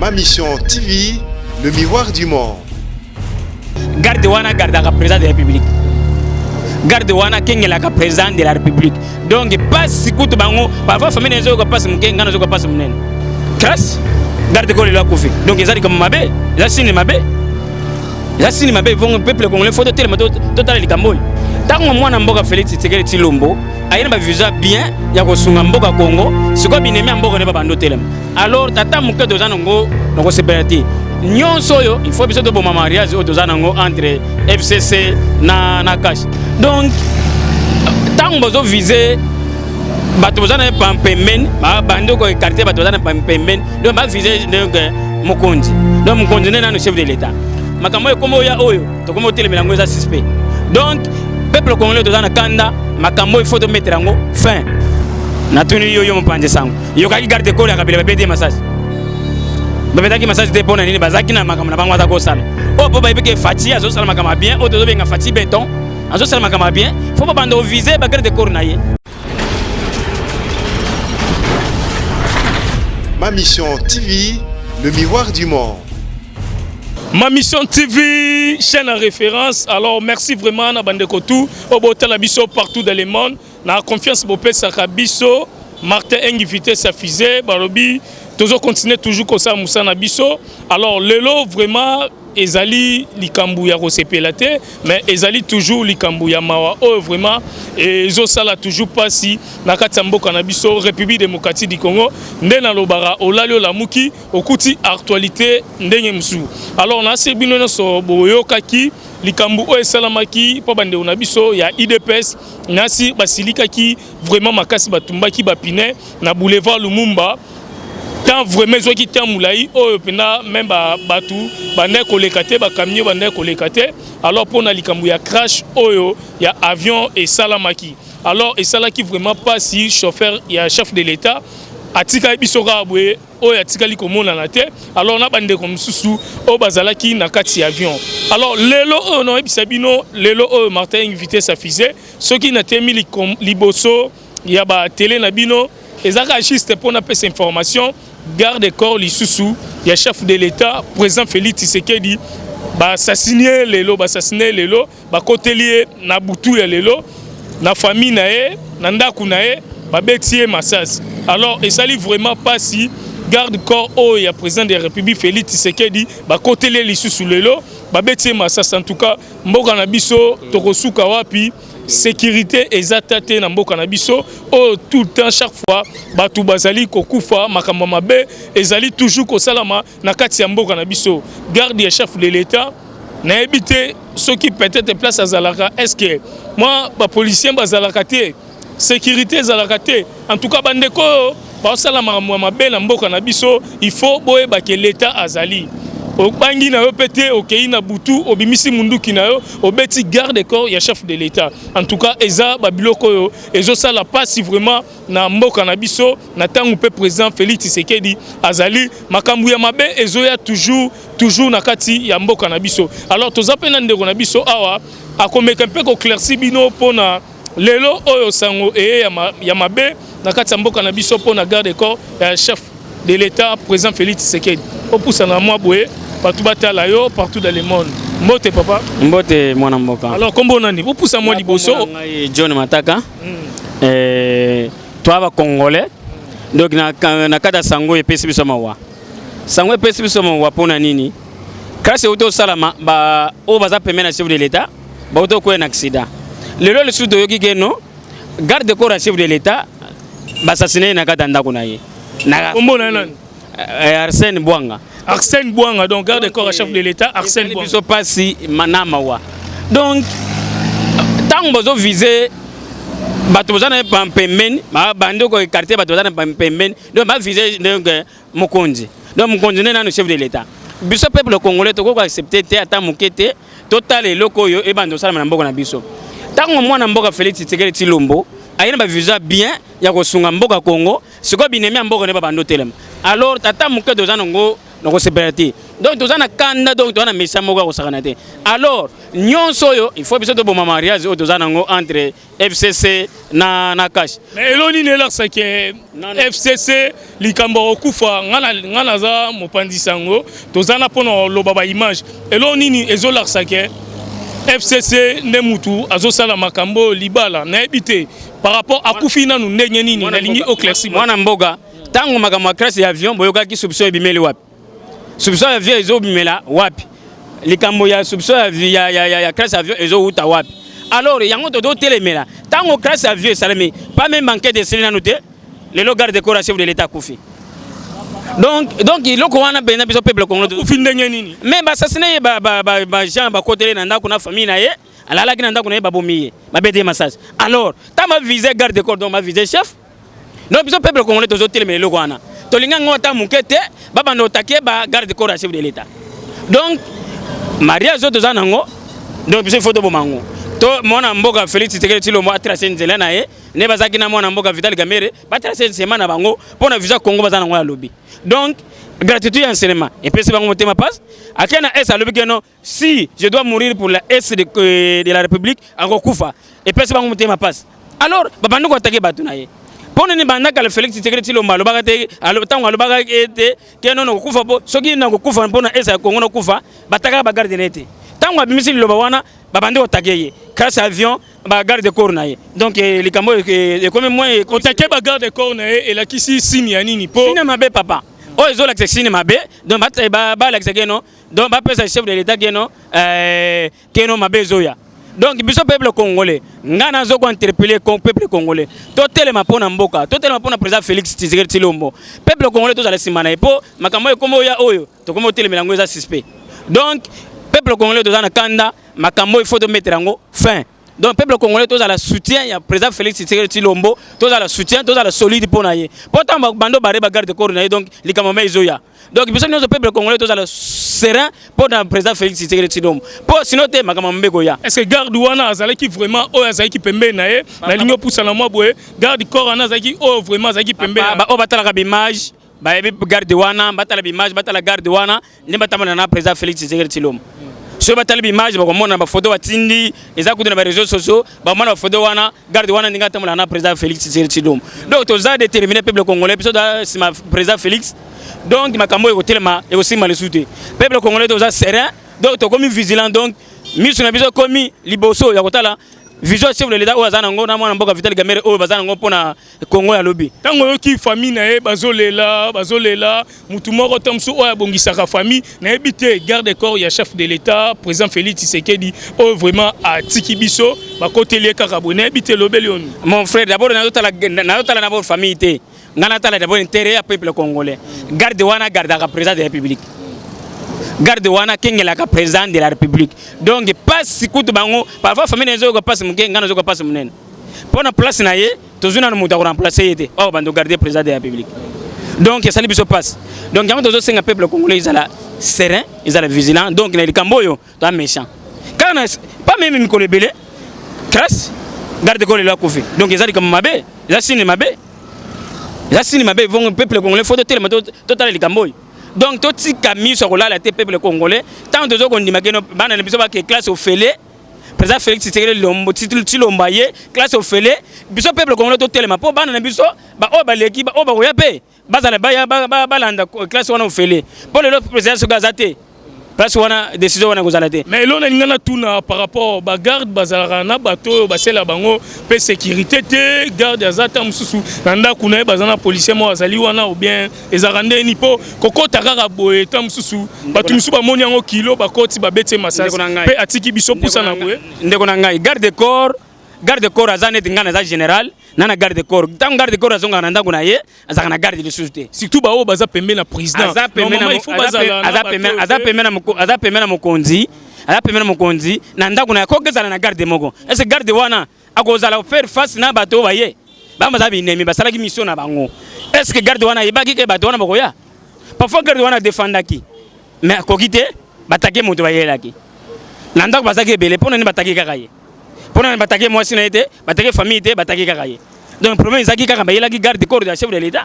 Ma mission TV, le miroir du monde. Garde wana garde la président de la République. Garde wana kengela ka président de la République. Donc pas si kutu bango, parfois famille nezo ko passe mkenga nezo ko passe mnen. Classe garde ko le la kofi. Donc ils a dit comme mabe, ils a signé mabe. Ils a signé mabe vont peuple congolais faut tellement total les Cambodge. Tango mwana mboka Félix Tshisekedi Tshilombo ayina ba visa bien ya ko sunga mboka Congo, siko binemi mboka ne ba bando telem. Alors tata muke dozana ngo ngo séparati. Nyonso yo il faut biso de bon mariage dozana ngo entre FCC na cash. Donc tango bozo viser bato bozana pampemen ba bando ko quartier bato bozana pampemen donc ba viser donc Mokonzi. Donc Mokonzi na no chef de l'état. Makambo ekomo ya oyo to komo telemela ngo za suspect. Donc peuple congolais dans la kanda makambo il faut de mettre en fin na tuni yo yo mpanje sango yo kaki garde ko ya kabila bébé massage bébé ki massage de pona nini bazaki na makambo na bango atako sala o po ba ibeke fati azo sala makambo bien o to benga fati béton azo sala makambo bien faut pas bando viser ba garde corps na ye. Ma mission TV, le miroir du monde. Ma mission TV, chaîne en référence. Alors merci vraiment à Bandekotou, au Botel Abisso partout dans le monde. Na confiance Bopé Sakabisso, Martin Engivité Safizé, Barobi, toujours continuer toujours comme ça Moussa Nabisso. Alors Lelo vraiment ezali likambu ya Rosepelate, mais ezali toujours likambu ya Mawa. Oh vraiment et Zosala toujours pas si na Katambo Kanabisso, République démocratique du Congo, ndena lobara olalio lamuki okuti actualité ndenge msu. Alors on a ces binono so boyo kaki likambu o esalamaki po bande onabiso ya IDPS nasi basilika ki vraiment makasi batumbaki bapine na boulevard Lumumba. Tant vraiment zo ki tant moulai o pena même batu bande kolekate ba camion bande kolekate alors pour na likambu ya crash oyo ya avion et salamaki alors et salaki vraiment pas si chauffeur ya chef de l'état atika bisoka abwe oyo atika li komona na te alors na bande comme susu o bazalaki na kati avion alors lelo no ebisabino lelo o Martin invité sa fusée ce qui na temi liboso ya ba télé na bino ezaka juste pour na pesa information garde corps lisusu ya chef de l'état président Félix Tshisekedi ba assassiner lelo ba kotelier na butu ya lelo na famille na ye na ndaku na ye ba betie massage alors esali vraiment pas si garde corps o ya président de la République Félix Tshisekedi ba kotelier lisusu lelo ba betie massage en tout cas mboka na biso tokosuka wapi sécurité exacte na mboka na biso oh tout le temps chaque fois batu bazali kokufa makambo mabe ezali toujours ko salama na kati ya mboka na biso garde ya chef de l'état na éviter ceux qui peut-être place à Zalaka est-ce que moi ba policier bazalaka te sécurité zalaka te en tout cas bandeko ba salama mabe na mboka na biso il faut boye ba que l'état azali obangi na yo pété okei na butu obimisi munduki na yo obeti garde corps ya chef de l'état en tout cas eza babiloko yo ezo sala pas si vraiment na mboka na biso na tangu pe président Félix Tshisekedi azali makambu ya mabe ezo ya toujours na kati ya mboka na biso alors tozapena ndeko na biso awa akomeka mpe ko clairci bino pona lelo oyo sango ya mabe na kati ya mboka na biso pona garde corps ya chef de l'état président Félix Tshisekedi opousa na moi boye partout dans le monde. Mbote papa. Mbote mwana mboka. Alors kombo nani? Vous poussez moi liboso. John Mataka. Toi va congolais. Donc na kata sango epesi biso mawa. Sango epesi biso mawa pona nini? Kasi auto salama ba o baza pemena chef de l'état, ba auto ko un accident. Le sud de yoki keno garde corps chef de l'état ba assassiné na kata ndako na ye. Na kombo nani? Arsène Bouanga. Arsène Bouanga, donc garde corps chef de l'état, Arsène Bouanga. Ils sont pas si manamawa. Donc, tant que vous visez, vous avez un paiement, vous avez quartier, vous avez un paiement, donc vous visez Mokonzi. Donc Mokonzi est le chef de l'état. Le peuple congolais doit accepter que total et locaux et bando ça na mboka na biso. Tant que moi na mboka Félix Tshisekedi Tshilombo, ayina ba visa bien ya ko sunga mboka Congo, siko binemi mboka ne ba bando telem. Alors tata muke dozana ngo nako séparé. Donc tous ana kanda donc tous ana méchant moko ko sakanate. Alors nyonso yo il faut biso to bon mariage tous ana ngo entre FCC na cash. Mais eloni ne la sake FCC likambo okufa ngana za mopandi sango tous ana pono lobaba image. Eloni ni ezola sake FCC Nemutu azosala makambo libala na ebité par rapport à Koufina nous ndenge nini na lingi éclaircissement mwana mboga tango makambo ya crash ya avion boyoka ki soupçon ebimeli wapi soupçon ya avion ezo bimela wapi likambo ya soupçon ya crash avion ezo uta wapi alors yango to telemela tango crash avion salami pas même enquête de selina noté le garde de corps chef de l'état Koufi donc il loko wana bena biso peuple congolais Koufi ndenge nini mais assassiné ba gens ba côté na ndako na famille na ye alala kina ndako na ye babomiye babete massage alors ta ma visé garde de corps donc ma visé chef donc biso peuple congolais tozo telemela loko wana to linga ngota mukete baba ndo také ba garde de corps chef de l'état donc mariage zo toza nango donc biso photo bomango to mona mboka Félix Tshisekedi Tshilombo atracé nzela na ye ne bazaki na mona mboka Vital Kamerhe batracé semana bango pona visa Congo bazana ngo ya lobby donc gratuité en cinéma et puis c'est bango motema passe akena S à lobby que si je dois mourir pour la S de la République encore kufa et puis c'est bango motema passe alors babandi ko attaquer batu na ye pona ni bandaka le Félix Tshisekedi Tshilombo alobaka te tango alobaka ete ke non kufa po soki na kufa pona S ya Congo na kufa bataka ba garde nete tango abimisi liloba wana babandi otakeye grâce à avion ba garde de corps na ye donc les cambo comme moi otake ba garde de corps na ye et la kisi signe ya nini po cinéma be papa o ezo la cinéma be donc ba la non donc ba pesa chef de l'état keno keno mabe zoya donc biso peuple congolais ngana zo ko interpeller comme peuple congolais to telema pona mboka to telema pona président Félix Tshisekedi Tshilombo peuple congolais to za la simana e po makambo e komo ya oyo to komo telemela ngo za suspect donc peuple congolais to za na kanda makambo il faut de mettre en fin donc peuple congolais tous à la soutien il y a président Félix Tshisekedi Tshilombo tous à la soutien tous à la solide pour naie pourtant bando bare ba garde corps naie donc les camamé zoya donc besoin de peuple congolais tous à la serein pour le président Félix Tshisekedi Tshilombo pour sinon te makamambe goya est-ce que garde wana azali qui vraiment o azali qui pembe naie na lingo poussa na moi boye garde corps ana azali o vraiment azali qui pembe ba o batala ka image ba garde wana batala image batala garde wana ne batama na président Félix Tshisekedi Tshilombo so batali image ba komona ba photo watindi eza kudu na ba réseaux sociaux ba mona photo wana garde wana ndinga tamula na président Félix Tshisekedi Tshilombo donc to za déterminer peuple congolais biso da sima président Félix donc makambo eko telema eko sima le soute peuple congolais to za serein donc to komi vigilant donc miso na biso komi liboso ya kotala vision chef de l'état o azana ngo na mwana mboka Vital Kamerhe o bazana ngo pona Congo ya lobi tango yo ki famille na ye bazolela mutu moko tamsu o ya bongisaka famille na ebité garde corps ya chef de l'état président Félix Tshisekedi o vraiment a tiki biso ba koteli kaka bona ebité lobeli on mon frère d'abord na tala d'abord famille té ngana tala d'abord intérêt ya peuple congolais garde wana garde ka président de la République garde wana kengela ka président de la République donc pas sikutu bango parfois famille nezo ko passe muke ngana zo ko passe munene pona place na ye tozuna na muta ko remplacer yete o bando garder président de la République donc ça biso passe donc yango tozo senga peuple congolais izala serein izala vigilant donc na likamboyo to méchant kana pas même mikolo belé crasse garde ko le la Koufi donc izali comme mabe za cinéma mabe vont peuple congolais faut tellement total likamboyo donc tout ce qui sur la peuple congolais tant de gens qu'on dit que bana biso ba classe au félé président Félix Tshisekedi Tshilombo classe au félé biso peuple congolais tout tellement po bana biso ba o ba leki ba o ba yape bazala ba landa classe wana au félé pour le président so gazate place wana décision wana gozalate mais l'on a ngana tuna par rapport ba garde bazala na bato ba sela bango pe sécurité te garde azata mususu nanda kuna bazana policier mo azali wana ou bien ezarande ni po kokota kaka boye ta mususu batu mususu ba moni yango kilo ba koti ba bete massage pe atiki biso pusa na boye ndeko na ngai garde corps azane ngana za général nana garde corps tant garde corps azonga na ndako na ye azaka na garde de société surtout ba o baza pembe na président aza pembe na mokonzi na ndako na ko gezala na garde moko est-ce garde wana akozala faire face na bato baye bamba za binemi basalaki mission na bango est-ce que garde wana yebaki ke bato wana bokoya parfois garde wana défendaki mais kokite batake moto bayelaki na ndako bazaki belé pona ni bataki kaka ye pona batake mwasi na ete batake famille ete batake kaka ye donc problème ezaki kaka bayelaki garde corps de chef de l'état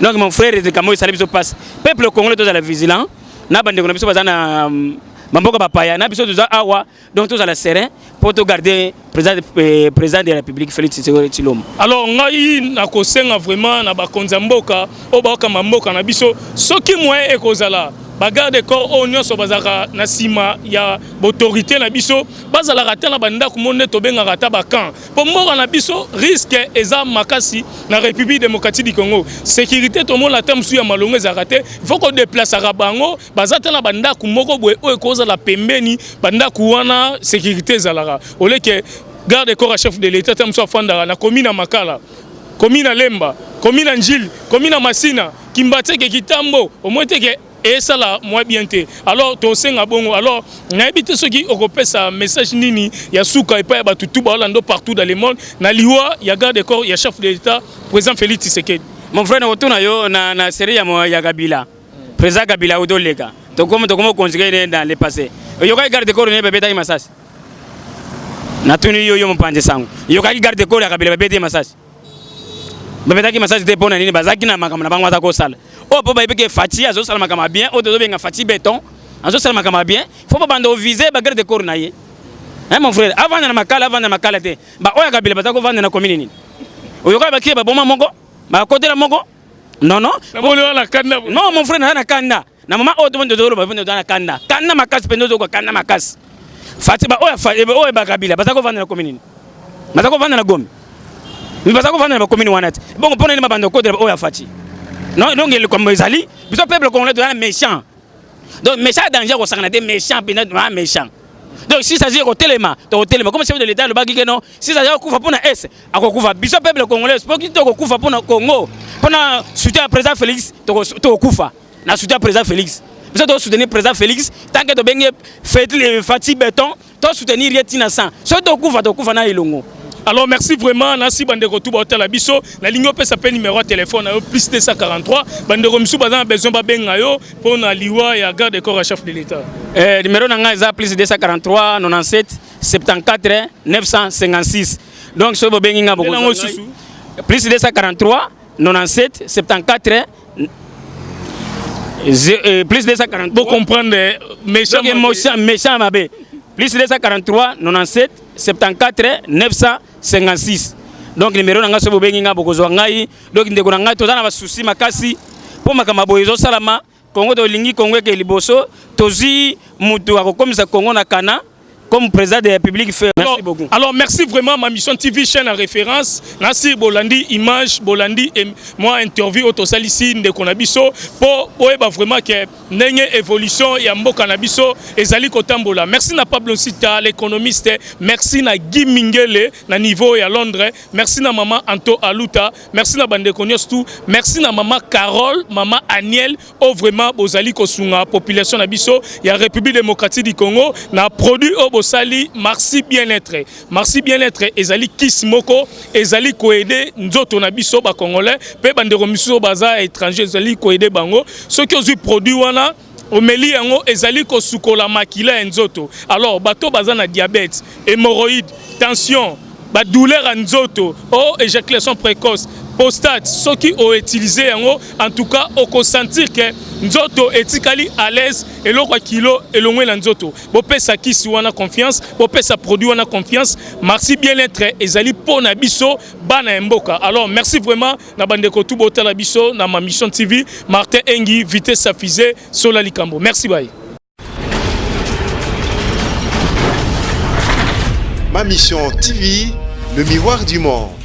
Donc mon frère de Kamo il salue passe. Peuple congolais tous à la vigilant. Na bande ko na biso bazana mamboka bapaya na biso tous awa donc tous à la serein pour te garder président de la République Félix Tshisekedi. Alors ngai na kosenga vraiment na bakonza mboka o baoka mamboka na biso soki moyen ekozala bagarde corps o nyonso bazaka na sima ya autorité na biso bazala rata na banda ko monde to benga rata bakan po mboka na biso risque eza makasi na République démocratique du Congo sécurité to mon la terme su ya malongo za raté il faut qu'on déplace à bango bazata na banda ko moko boye o ekoza la pembeni banda ko wana sécurité zalara oleke garde corps chef de l'état terme so fandara na commune Makala commune Lemba commune Njili commune Masina Kimbateke Kitambo au moins que et ça là moi bien té alors to senga bongo alors n'habite ceux qui occupent ça message nini ya suka et pas ba tout balando partout dans le monde na liwa ya garde corps ya chef de l'état président Félix Tshisekedi mon frère na otuna yo na série ya Kabila président Kabila odolega to comme conseiller dans le passé yo ka garde corps ne bébé ta masasi na tuni yo mpande sangu yo ka garde corps ya Kabila bébé ta masasi bébé ta masasi te pona nini bazaki na makamana bango ta ko sala oh papa il peut que Fati azo salama kama bien oh dodo benga Fati béton azo salama kama bien faut pas bando viser ba garde corps na ye hein mon frère avant na makala te ba oya Kabila bazako vendre na commune nini oyoka ba ki ba boma moko ba côté la moko non non mon frère na kanda na mama oh dodo ba vendre na kanda makas pendo zo ko kanda makas Fati ba oya ba Kabila bazako vendre na commune nini bazako vendre na Gombe bazako vendre na commune wanati bon pona ni mabando côté oya Fati. Non, donc comme Zali, le peuple congolais est méchant. Donc méchant danger au sang des méchants, méchant. Donc si ça dit au téléma, comme chef de l'État le bagi que non, si ça dit au kufa pour na S, à kufa, biso peuple congolais, pour qui to kufa pour na Congo, pour na soutenir le président Félix, to kufa, na soutenir le président Félix. Biso to soutenir le président Félix, tant que to bengi fait le Fati béton, to soutenir Yetina sang. So to kufa na ilongo. Alors merci vraiment, merci Bandeko tout botel la biso, la ligne peut s'appeler numéro de téléphone plus 243, Bandeko Msou bazan besoin ba benga yo pour na liwa ya garde de corps chef de l'état. Numéro nanga eza plus 243 97 74 956. Donc so bo bengi nga boko. Plus 243 97 74 plus 243 pour comprendre méchant mabé. Plus 243 97 74 956. Donc numéro nanga so bobengi nga bokozwa ngai donc ndeko nanga tozana ba souci makasi po makama boyezo salama Congo to lingi Congo ke liboso tozi mutu akokomisa Congo na kana comme président de la République fait. Merci beaucoup. Alors merci vraiment ma mission TV chaîne en référence. Nasir Bolandi image Bolandi et moi interview au tosal ici de Konabiso pour bah vraiment que n'ayez évolution ya mboka nabiso ezali kotambola. Merci na Pablo Sita l'économiste, merci na Guy Mingele na niveau ya Londres, merci na maman Anto Aluta, merci na bande konyos tout, merci na maman Carole, maman Aniel au vraiment bozali kosunga population nabiso ya République démocratique du Congo na produit Sali, merci bien-être. Merci bien-être. Ezali Kismoko, Ezali Koede, Nzoto Nabiso, ba Congolais, pe bandero miso baza étranger, Ezali Koede Bango. Ceux qui ont eu produit wana, Omeli yango, Ezali Kosukola Makila Nzoto. Alors, bato baza na diabète, hémorroïde, tension, ba douleur en Nzoto, éjaculation précoce, prostate, ceux qui ont utilisé en tout cas, on peut sentir que Nzoto etikali à l'aise et l'eau kilo et l'ongwe na Nzoto. Bopé sa kisi wana confiance, bopé sa produit wana confiance. Merci bien-être ezali po na biso bana mboka. Alors merci vraiment na bandeko tout botel la biso na ma mission TV Martin Engi vitesse safisé sur la Likambo. Merci bye. Ma mission TV, le miroir du monde.